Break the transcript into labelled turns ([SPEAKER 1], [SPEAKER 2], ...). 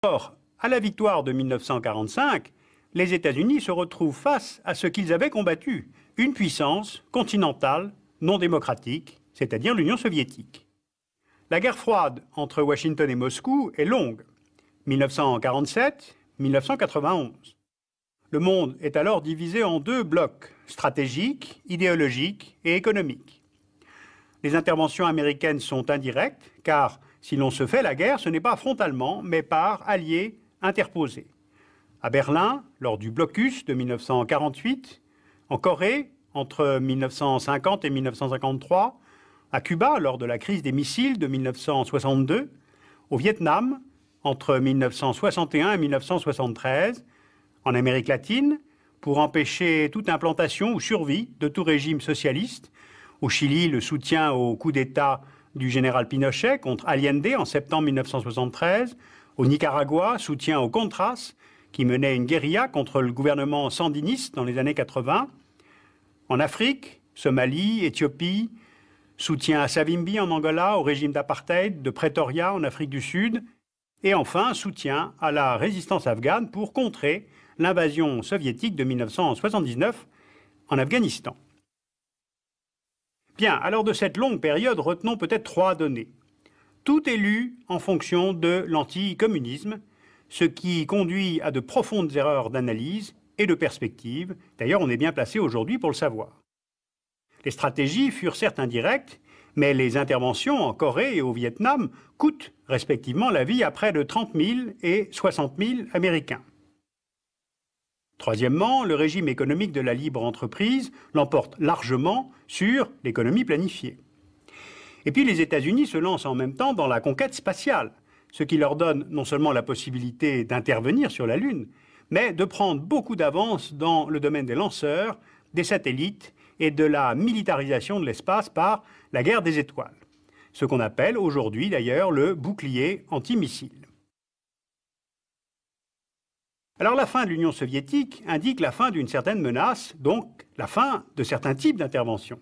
[SPEAKER 1] Or, à la victoire de 1945, les États-Unis se retrouvent face à ce qu'ils avaient combattu, une puissance continentale non démocratique, c'est-à-dire l'Union soviétique. La guerre froide entre Washington et Moscou est longue, 1947-1991. Le monde est alors divisé en deux blocs, stratégiques, idéologiques et économiques. Les interventions américaines sont indirectes, car si l'on se fait la guerre, ce n'est pas frontalement, mais par alliés interposés. À Berlin, lors du blocus de 1948, en Corée, entre 1950 et 1953, à Cuba, lors de la crise des missiles de 1962, au Vietnam, entre 1961 et 1973, en Amérique latine, pour empêcher toute implantation ou survie de tout régime socialiste, au Chili, le soutien au coup d'État du général Pinochet contre Allende en septembre 1973, au Nicaragua, soutien aux Contras, qui menait une guérilla contre le gouvernement sandiniste dans les années 80, en Afrique, Somalie, Éthiopie, soutien à Savimbi en Angola, au régime d'apartheid de Pretoria en Afrique du Sud, et enfin soutien à la résistance afghane pour contrer l'invasion soviétique de 1979 en Afghanistan. Bien, alors de cette longue période, retenons peut-être trois données. Tout est lu en fonction de l'anticommunisme, ce qui conduit à de profondes erreurs d'analyse et de perspective. D'ailleurs, on est bien placé aujourd'hui pour le savoir. Les stratégies furent certes indirectes, mais les interventions en Corée et au Vietnam coûtent respectivement la vie à près de 30 000 et 60 000 Américains. Troisièmement, le régime économique de la libre entreprise l'emporte largement sur l'économie planifiée. Et puis les États-Unis se lancent en même temps dans la conquête spatiale, ce qui leur donne non seulement la possibilité d'intervenir sur la Lune, mais de prendre beaucoup d'avance dans le domaine des lanceurs, des satellites et de la militarisation de l'espace par la guerre des étoiles, ce qu'on appelle aujourd'hui d'ailleurs le bouclier antimissile. Alors la fin de l'Union soviétique indique la fin d'une certaine menace, donc la fin de certains types d'interventions.